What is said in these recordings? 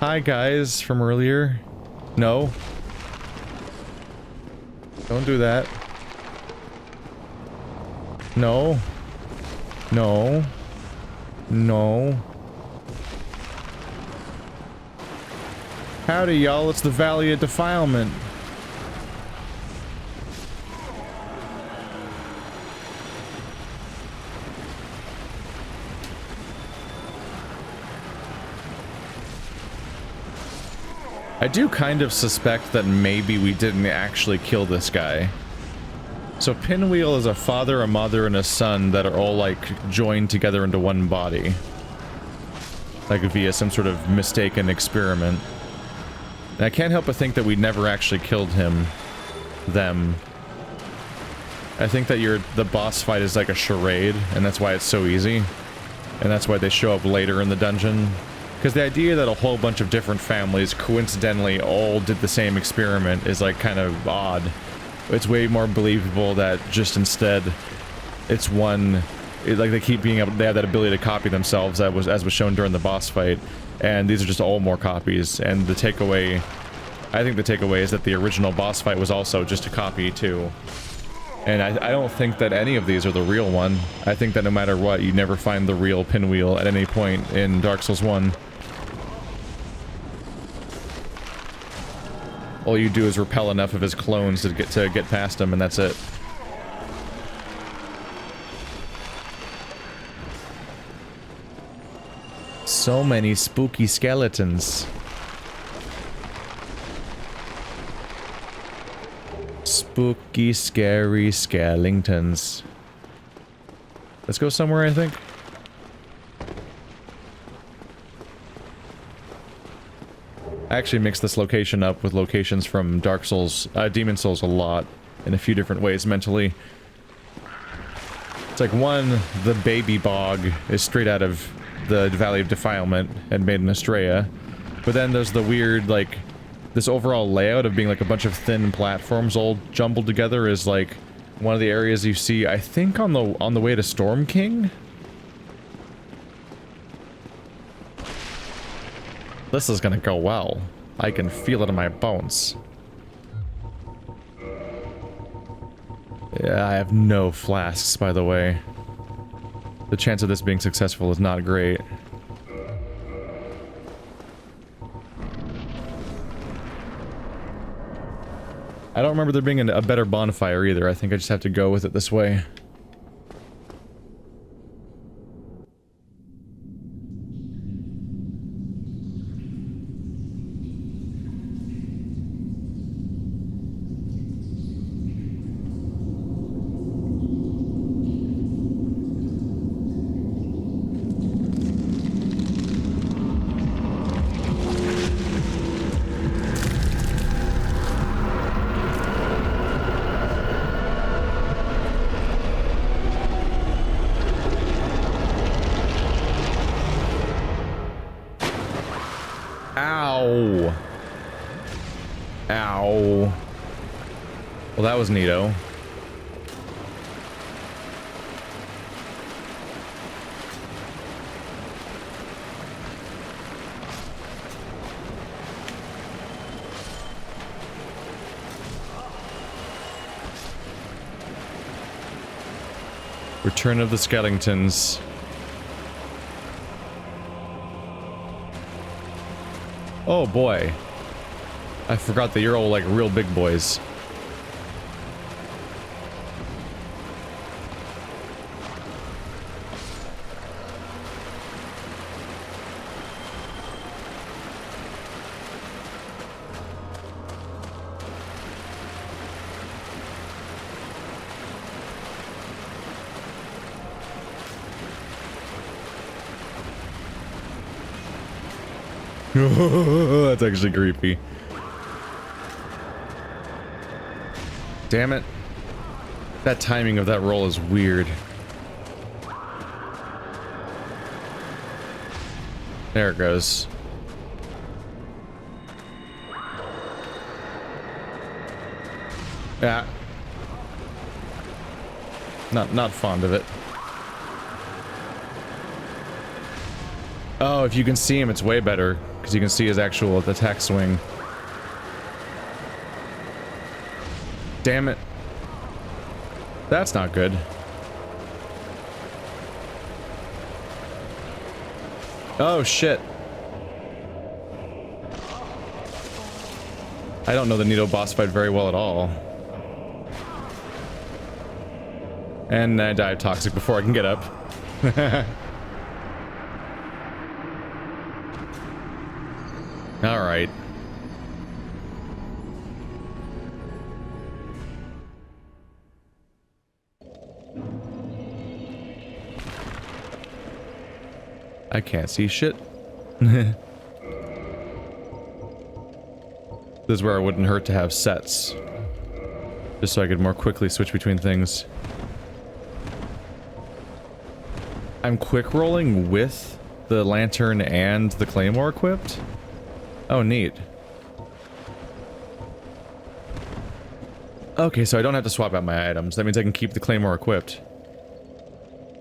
Hi guys from earlier. No. Don't do that. No. No. No. Howdy y'all, it's the Valley of Defilement. I do kind of suspect that maybe we didn't actually kill this guy. So Pinwheel is a father, a mother, and a son that are all like joined together into one body. Like via some sort of mistaken experiment. And I can't help but think that we never actually killed them. I think that the boss fight is like a charade, and that's why it's so easy. And that's why they show up later in the dungeon. Because the idea that a whole bunch of different families coincidentally all did the same experiment is like kind of odd. It's way more believable that just instead it's one, like they keep being able, they have that ability to copy themselves as was shown during the boss fight, and these are just all more copies. And the takeaway, I think the takeaway is that the original boss fight was also just a copy too. And I don't think that any of these are the real one. I think that no matter what, you never find the real Pinwheel at any point in Dark Souls 1. All you do is repel enough of his clones to get past him, and that's it. So many spooky skeletons. Spooky, scary skeletons. Let's go somewhere, I think. I actually mixed this location up with locations from Dark Souls, Demon Souls a lot, in a few different ways mentally. It's like one, the baby bog is straight out of the Valley of Defilement and made in Astrea. But then there's the weird, like, this overall layout of being like a bunch of thin platforms all jumbled together is like one of the areas you see, I think, on the way to Storm King? This is gonna go well. I can feel it in my bones. Yeah, I have no flasks, by the way. The chance of this being successful is not great. I don't remember there being a better bonfire either. I think I just have to go with it this way. Ow. Ow. Well, that was neato. Return of the Skeletons. Oh boy. I forgot that you're all like real big boys. That's actually creepy. Damn it. That timing of that roll is weird. There it goes. Yeah. Not fond of it. Oh, if you can see him, it's way better, because you can see his actual attack swing. Damn it. That's not good. Oh, shit. I don't know the Nito boss fight very well at all. And I die of toxic before I can get up. Alright. I can't see shit. This is where it wouldn't hurt to have sets. Just so I could more quickly switch between things. I'm quick rolling with the lantern and the claymore equipped? Oh, neat. Okay, so I don't have to swap out my items. That means I can keep the claymore equipped.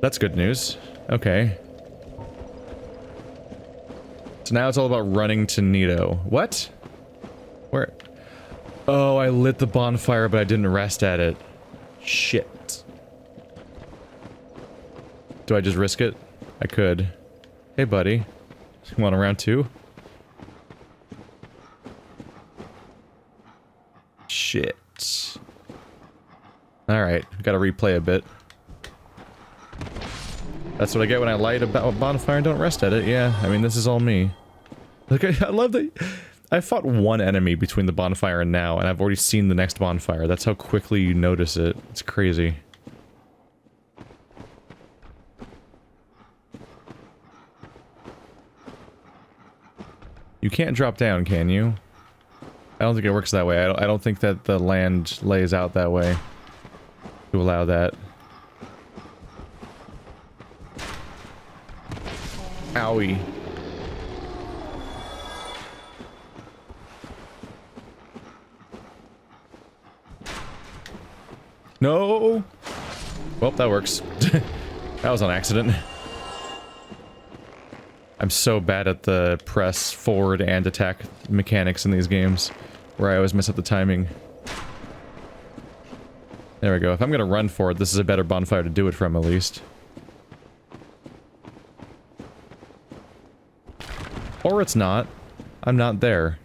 That's good news. Okay. So now it's all about running to Nito. What? Where? Oh, I lit the bonfire, but I didn't rest at it. Shit. Do I just risk it? I could. Hey, buddy. You want a round two? Shit. Alright, gotta replay a bit. That's what I get when I light a bonfire and don't rest at it. Yeah, I mean, this is all me. Look, I love that. I fought one enemy between the bonfire and now, and I've already seen the next bonfire. That's how quickly you notice it. It's crazy. You can't drop down, can you? I don't think it works that way. I don't think that the land lays out that way to allow that. Owie. No! Well, that works. That was on accident. I'm so bad at the press, forward, and attack mechanics in these games, where I always mess up the timing. There we go. If I'm gonna run for it, this is a better bonfire to do it from, at least. Or it's not. I'm not there.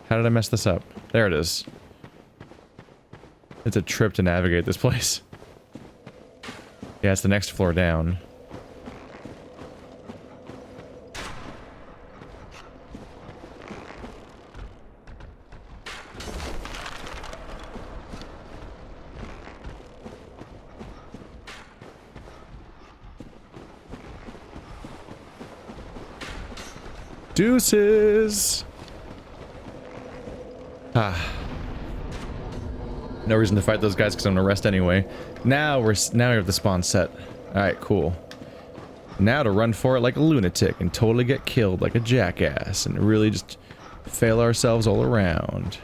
How did I mess this up? There it is. It's a trip to navigate this place. Yeah, it's the next floor down. Deuces! Ah. No reason to fight those guys because I'm gonna rest anyway. Now we have the spawn set. Alright, cool. Now to run for it like a lunatic and totally get killed like a jackass and really just fail ourselves all around.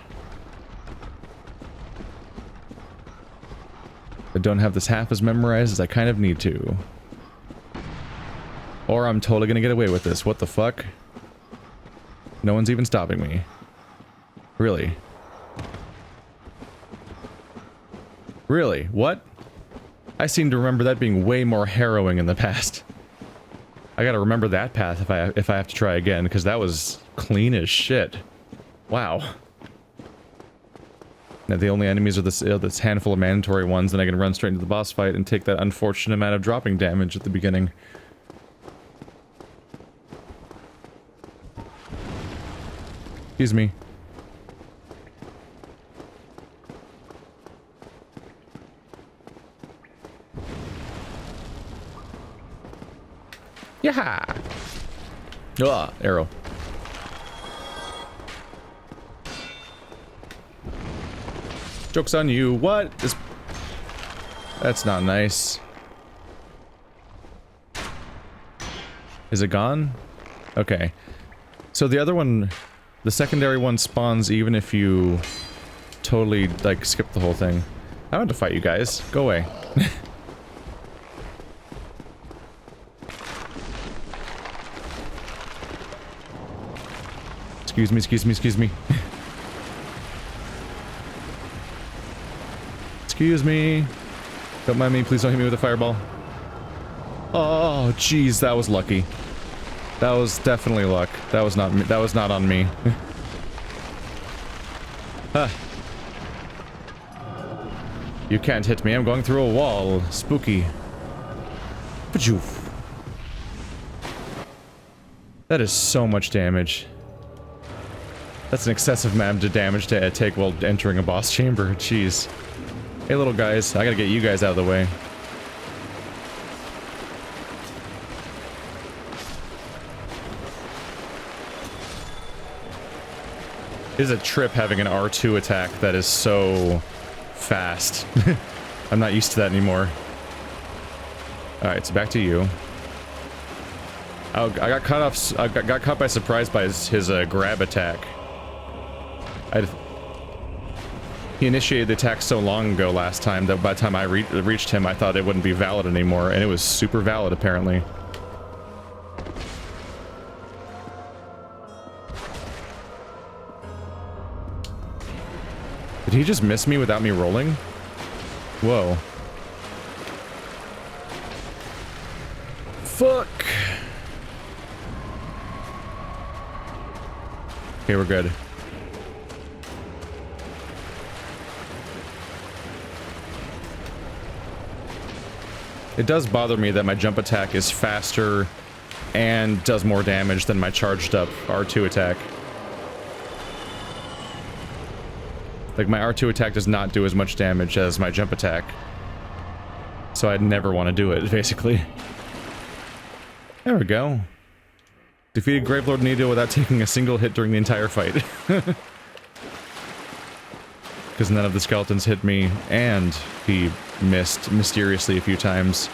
I don't have this half as memorized as I kind of need to. Or I'm totally gonna get away with this. What the fuck? No one's even stopping me. Really? Really? What? I seem to remember that being way more harrowing in the past. I gotta remember that path if I have to try again, because that was clean as shit. Wow. Now the only enemies are this handful of mandatory ones, then I can run straight into the boss fight and take that unfortunate amount of dropping damage at the beginning. Excuse me. Yeah. Ah, arrow. Joke's on you. What? That's not nice. Is it gone? Okay. So the other one, the secondary one spawns even if you totally, like, skip the whole thing. I want to fight you guys. Go away. Excuse me, excuse me, excuse me. Excuse me. Don't mind me, please don't hit me with a fireball. Oh, jeez, that was lucky. That was definitely luck. That was not me. That was not on me. Huh. You can't hit me, I'm going through a wall. Spooky. Pajoof. That is so much damage. That's an excessive amount of damage to take while entering a boss chamber. Jeez. Hey, little guys, I gotta get you guys out of the way. It is a trip having an R2 attack that is so fast. I'm not used to that anymore. Alright, so back to you. Oh, I got caught off. I got caught by surprise by his grab attack. He initiated the attack so long ago last time that by the time I reached him, I thought it wouldn't be valid anymore, and it was super valid apparently. Did he just miss me without me rolling? Whoa. Fuck. Okay, we're good. It does bother me that my jump attack is faster and does more damage than my charged up R2 attack. Like, my R2 attack does not do as much damage as my jump attack. So I'd never want to do it, basically. There we go. Defeated Gravelord Nito without taking a single hit during the entire fight. Because none of the skeletons hit me, and he missed mysteriously a few times.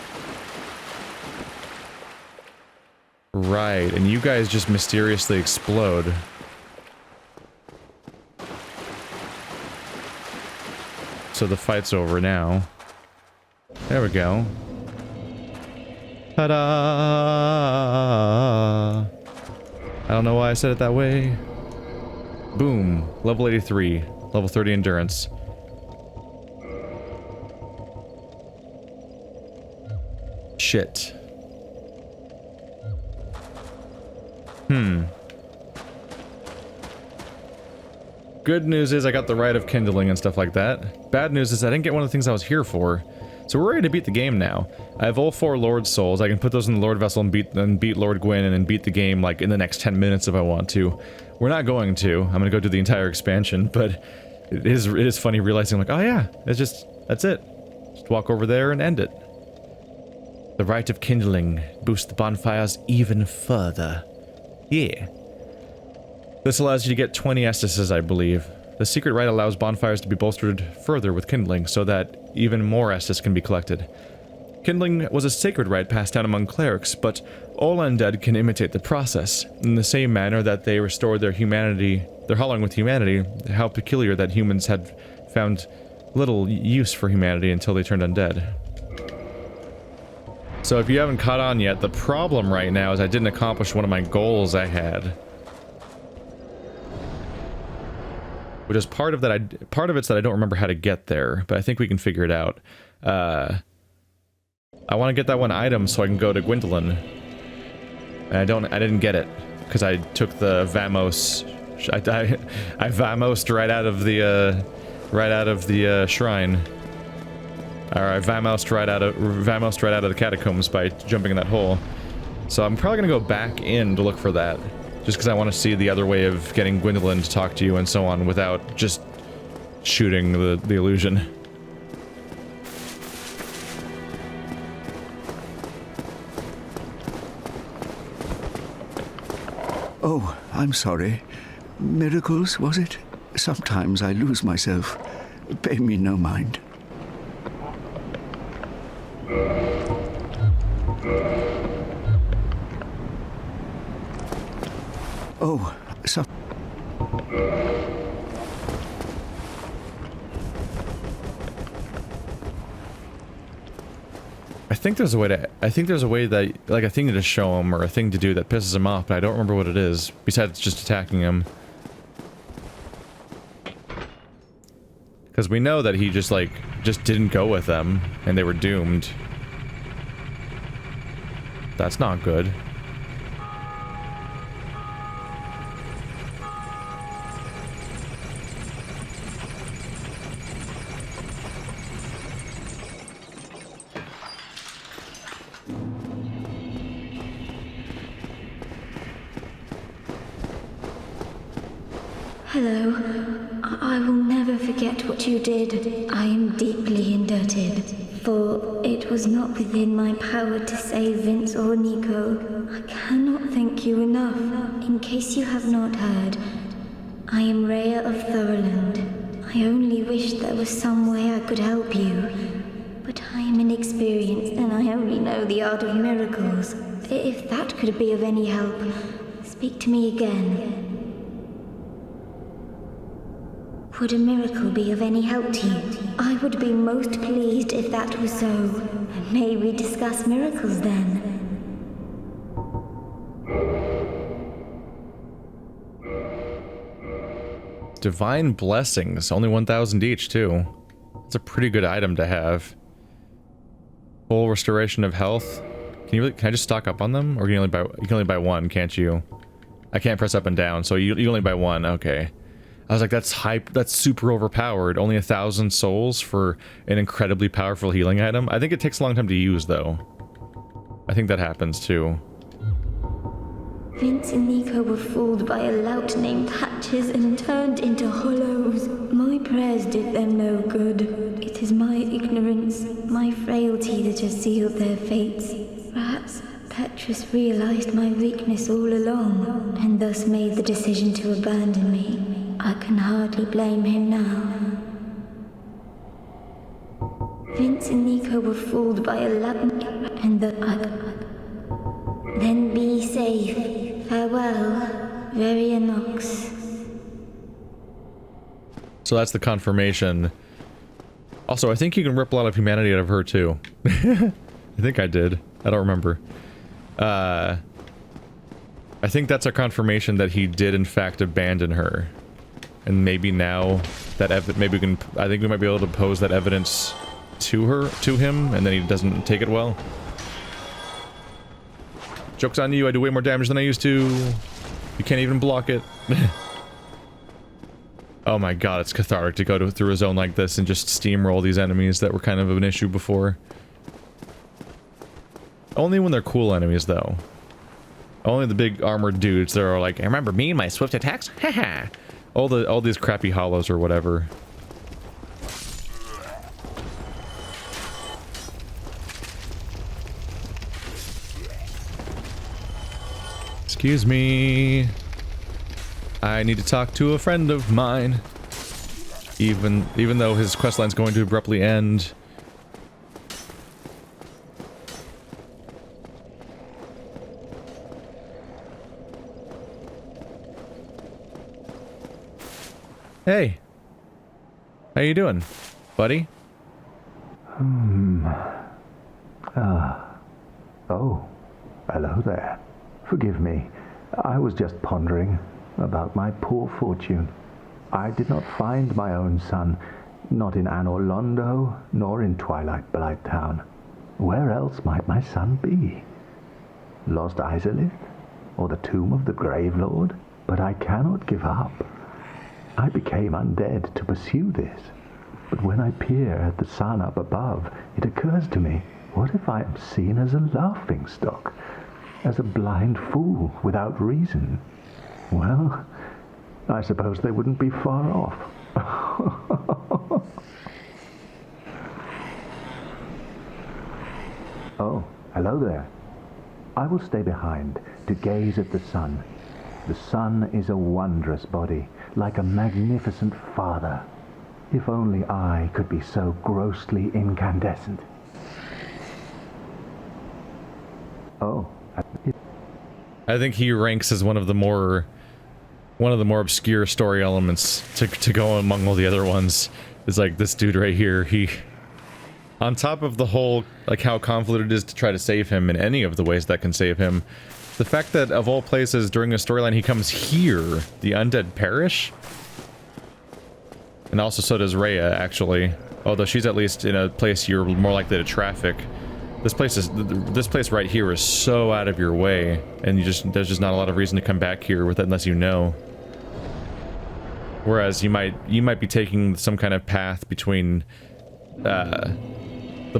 Right, and you guys just mysteriously explode. So the fight's over now. There we go. Ta-da! I don't know why I said it that way. Boom. Level 83. Level 30 endurance. Shit. Good news is I got the right of kindling and stuff like that. Bad news is I didn't get one of the things I was here for. So we're ready to beat the game now. I have all 4 Lord Souls. I can put those in the Lord Vessel and beat Lord Gwyn and then beat the game like in the next 10 minutes if I want to. We're not going to. I'm gonna go do the entire expansion, but it is funny realizing like, oh yeah, that's it. Just walk over there and end it. The rite of kindling boosts the bonfires even further. Yeah. This allows you to get 20 Estuses, I believe. The secret rite allows bonfires to be bolstered further with kindling, so that even more Estus can be collected. Kindling was a sacred rite passed down among clerics, but all undead can imitate the process, in the same manner that they restored their humanity, their hallowing with humanity. How peculiar that humans had found little use for humanity until they turned undead. So if you haven't caught on yet, the problem right now is I didn't accomplish one of my goals I had. Which is part of it's that I don't remember how to get there, but I think we can figure it out. I want to get that one item so I can go to Gwendolyn. And I didn't get it because I took the Vamos. I Vamosed right out of the shrine. Or I Vamosed right out of the catacombs by jumping in that hole. So I'm probably gonna go back in to look for that. Just because I want to see the other way of getting Gwendolyn to talk to you and so on without just shooting the illusion. Oh, I'm sorry. Miracles, was it? Sometimes I lose myself. Pay me no mind. Oh, so... I think there's a way that, like, a thing to show him or a thing to do that pisses him off, but I don't remember what it is, besides just attacking him. Because we know that he just didn't go with them, and they were doomed. That's not good. Hello. I will never forget what you did. I am deeply indebted, for it was not within my power to save Vince or Nico. I cannot thank you enough. In case you have not heard, I am Rhea of Thorolund. I only wish there was some way I could help you, but I am inexperienced and I only know the art of miracles. If that could be of any help, speak to me again. Would a miracle be of any help to you? I would be most pleased if that was so. May we discuss miracles then? Divine blessings, only 1,000 each too. It's a pretty good item to have. Full restoration of health. Can I just stock up on them, or can you only buy one? Can't you? I can't press up and down, so you only buy one. Okay. I was like, that's super overpowered. Only 1,000 souls for an incredibly powerful healing item. I think it takes a long time to use, though. I think that happens, too. Vince and Nico were fooled by a lout named Patches and turned into hollows. My prayers did them no good. It is my ignorance, my frailty that has sealed their fates. Perhaps Petrus realized my weakness all along, and thus made the decision to abandon me. I can hardly blame him now. Vince and Nico were fooled by a and then be safe. Farewell, Rhea Nox. So that's the confirmation. Also, I think you can rip a lot of humanity out of her too. I think I did. I don't remember. I think that's a confirmation that he did in fact abandon her. And maybe now that maybe we can, I think we might be able to pose that evidence to him, and then he doesn't take it well. Joke's on you, I do way more damage than I used to. You can't even block it. Oh my god, it's cathartic to go through a zone like this and just steamroll these enemies that were kind of an issue before. Only when they're cool enemies, though. Only the big armored dudes that are like, remember me and my swift attacks? Haha! All these crappy hollows or whatever. Excuse me. I need to talk to a friend of mine. Even though his questline's going to abruptly end. Hey. How you doing, buddy? Oh. Hello there. Forgive me. I was just pondering about my poor fortune. I did not find my own son, not in Anor Londo, nor in Twilight Blight Town. Where else might my son be? Lost Izalith? Or the tomb of the Gravelord? But I cannot give up. I became undead to pursue this. But when I peer at the sun up above, it occurs to me, what if I am seen as a laughingstock? As a blind fool without reason? Well, I suppose they wouldn't be far off. Oh, hello there. I will stay behind to gaze at the sun. The sun is a wondrous body, like a magnificent father. If only I could be so grossly incandescent. Oh. I think he ranks as one of the more obscure story elements to go among all the other ones. It's like this dude right here, he, on top of the whole, like how convoluted it is to try to save him in any of the ways that can save him, the fact that of all places during a storyline he comes here, the undead parish, And also so does Rhea, actually. Although she's at least in a place you're more likely to traffic. This place right here is so out of your way, and there's just not a lot of reason to come back here with it unless you know. Whereas you might be taking some kind of path between the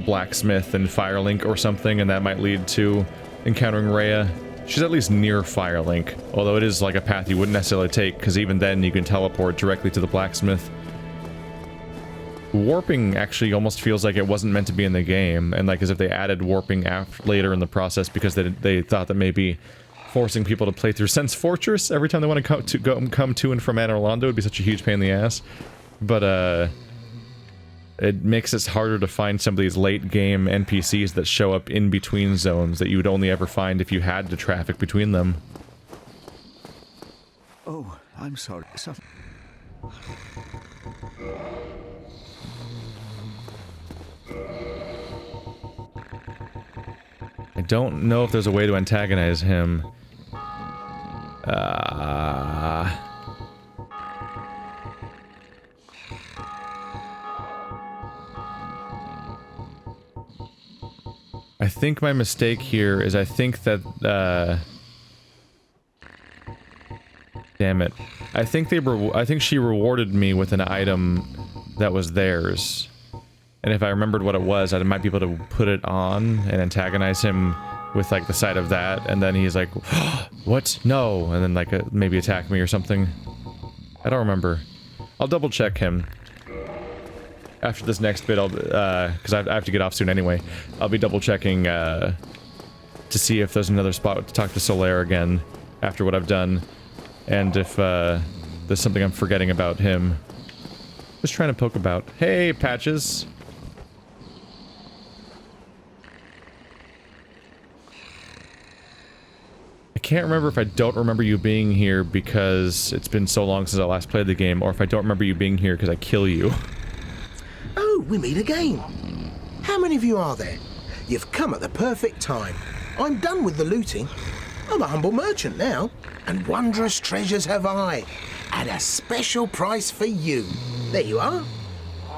blacksmith and Firelink or something, and that might lead to encountering Rhea. She's at least near Firelink, although it is like a path you wouldn't necessarily take, because even then you can teleport directly to the blacksmith. Warping actually almost feels like it wasn't meant to be in the game, and like as if they added warping later in the process because they thought that maybe forcing people to play through Sense Fortress every time they want to come to and from Anor Londo would be such a huge pain in the ass. But it makes it harder to find some of these late game NPCs that show up in between zones that you would only ever find if you had to traffic between them. Oh, I'm sorry. I don't know if there's a way to antagonize him. I think my mistake here is I think that, damn it. I think she rewarded me with an item that was theirs. And if I remembered what it was, I might be able to put it on and antagonize him with, like, the sight of that, and then he's like, what? No! And then, like, maybe attack me or something. I don't remember. I'll double check him. After this next bit, because I have to get off soon anyway, I'll be double checking, to see if there's another spot to talk to Solaire again, after what I've done, and if, there's something I'm forgetting about him. Just trying to poke about. Hey, Patches! I can't remember if I don't remember you being here because it's been so long since I last played the game, or if I don't remember you being here because I kill you. Oh, we meet again. How many of you are there? You've come at the perfect time. I'm done with the looting. I'm a humble merchant now, and wondrous treasures have I, at a special price for you. There you are.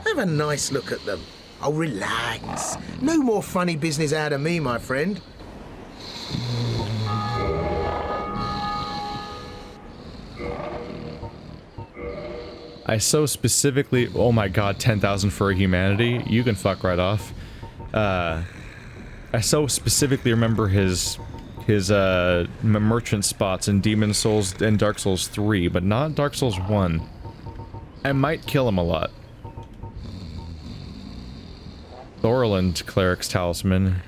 Have a nice look at them. Oh, relax. No more funny business out of me, my friend. I so specifically... Oh my god, 10,000 for a humanity? You can fuck right off. I so specifically remember his merchant spots in Demon Souls and Dark Souls 3, but not Dark Souls 1. I might kill him a lot. Thorolund, Cleric's Talisman.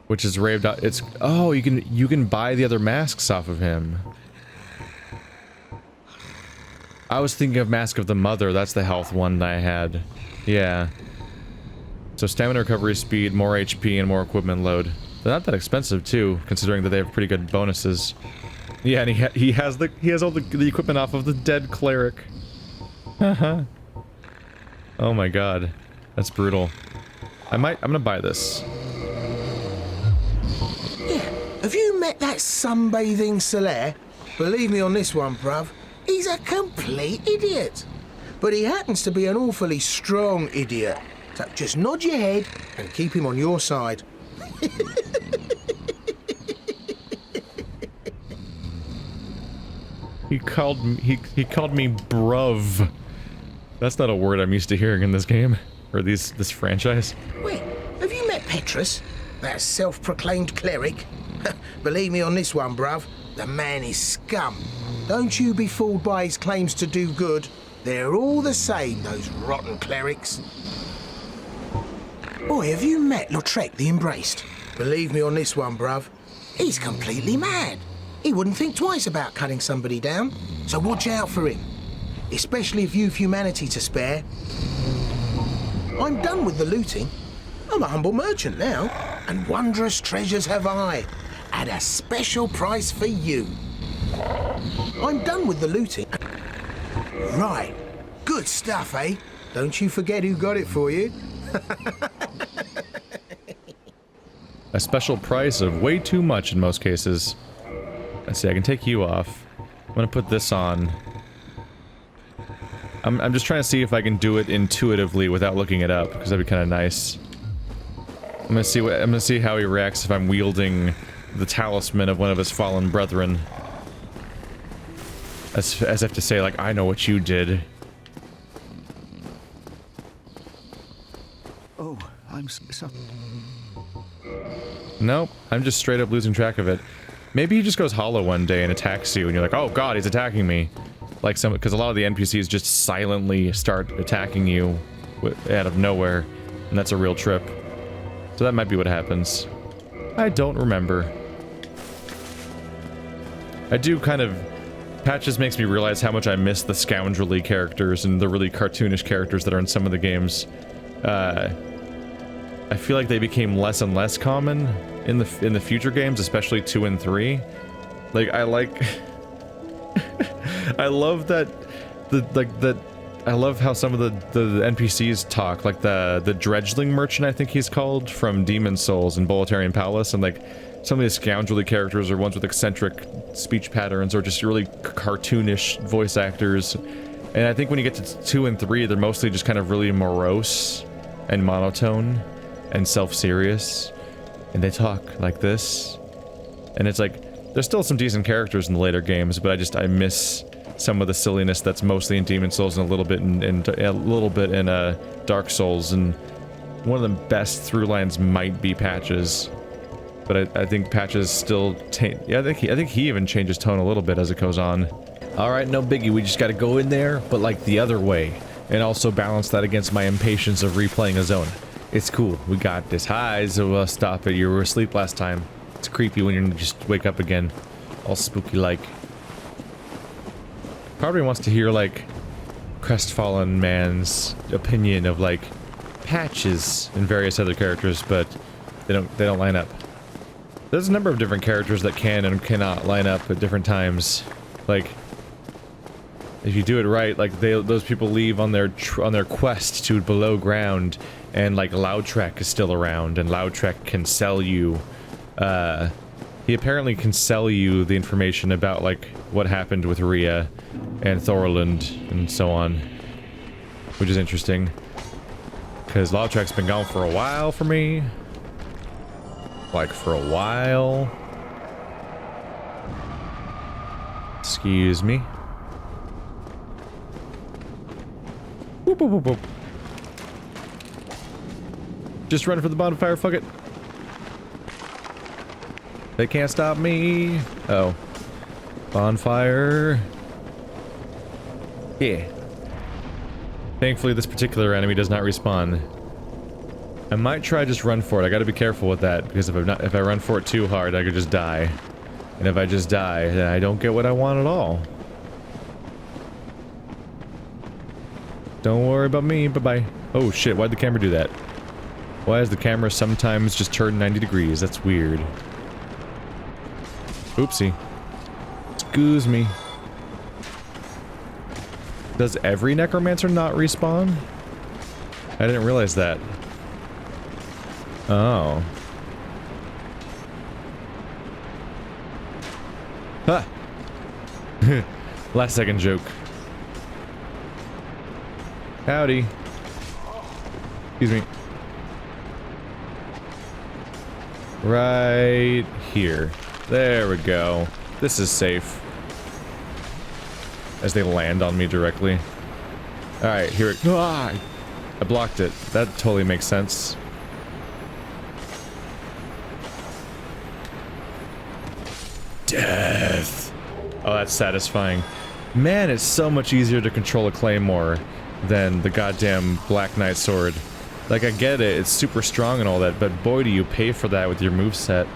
Which is raved out. It's... Oh, you can buy the other masks off of him. I was thinking of Mask of the Mother. That's the health one that I had. Yeah. So stamina recovery speed, more HP, and more equipment load. They're not that expensive too, considering that they have pretty good bonuses. Yeah, and he has all the equipment off of the dead cleric. Haha. Oh my god, that's brutal. I'm gonna buy this. Yeah, have you met that sunbathing Solaire? Believe me on this one, bruv. He's a complete idiot. But he happens to be an awfully strong idiot. So just nod your head and keep him on your side. He called me bruv. That's not a word I'm used to hearing in this game or this franchise. Wait, have you met Petrus? That self-proclaimed cleric? Believe me on this one, bruv. The man is scum. Don't you be fooled by his claims to do good. They're all the same, those rotten clerics. Boy, have you met Lautrec the Embraced? Believe me on this one, bruv. He's completely mad. He wouldn't think twice about cutting somebody down. So watch out for him. Especially if you've humanity to spare. I'm done with the looting. I'm a humble merchant now, and wondrous treasures have I, at a special price for you. I'm done with the looting. Right. Good stuff, eh? Don't you forget who got it for you. a special price of way too much in most cases. Let's see, I can take you off. I'm gonna put this on. I'm just trying to see if I can do it intuitively without looking it up, because that'd be kind of nice. I'm gonna see how he reacts if I'm wielding the talisman of one of his fallen brethren. As if to say, like, I know what you did. Oh, I'm sorry. Nope, I'm just straight up losing track of it. Maybe he just goes hollow one day and attacks you, and you're like, oh god, he's attacking me. Like because a lot of the NPCs just silently start attacking you out of nowhere, and that's a real trip. So that might be what happens. I don't remember. I do kind of... Patches makes me realize how much I miss the scoundrelly characters and the really cartoonish characters that are in some of the games. I feel like they became less and less common in the future games, especially 2 and 3. Like, I love that I love how some of the NPCs talk, like the dredgeling merchant, I think he's called, from Demon Souls and Boletarian Palace, and like some of these scoundrelly characters are ones with eccentric speech patterns or just really cartoonish voice actors. And I think when you get to 2 and 3, they're mostly just kind of really morose and monotone and self-serious, and they talk like this. And it's like, there's still some decent characters in the later games, but I miss some of the silliness that's mostly in Demon Souls and a little bit in Dark Souls. And one of the best through lines might be Patches, but I think Patches still yeah, I think he even changes tone a little bit as it goes on. All right, no biggie. We just got to go in there, but like the other way, and also balance that against my impatience of replaying a zone. It's cool. We got this. Hi, so stop it. You were asleep last time. It's creepy when you just wake up again, all spooky-like. Probably wants to hear, like, crestfallen man's opinion of, like, Patches and various other characters, but they don't line up. There's a number of different characters that can and cannot line up at different times. Like, if you do it right, like, those people leave on their quest to below ground, and, like, Loudtrek is still around, and Loudtrek can sell you, he apparently can sell you the information about, like, what happened with Rhea and Thorolund and so on, which is interesting, because Loudtrek's been gone for a while for me. Like, for a while. Excuse me. Whoop, whoop, whoop, whoop. Just run for the bonfire, fuck it. They can't stop me. Oh. Bonfire. Yeah. Thankfully, this particular enemy does not respawn. I might try just run for it. I gotta be careful with that, because if I run for it too hard, I could just die. And if I just die, then I don't get what I want at all. Don't worry about me. Bye-bye. Oh shit, why'd the camera do that? Why does the camera sometimes just turn 90 degrees? That's weird. Oopsie. Excuse me. Does every necromancer not respawn? I didn't realize that. Oh. Huh. Last second joke. Howdy. Excuse me. Right here. There we go. This is safe. As they land on me directly. Alright, here it... Ah! I blocked it. That totally makes sense. Death! Oh, that's satisfying. Man, it's so much easier to control a claymore than the goddamn Black Knight sword. Like, I get it, it's super strong and all that, but boy do you pay for that with your moveset.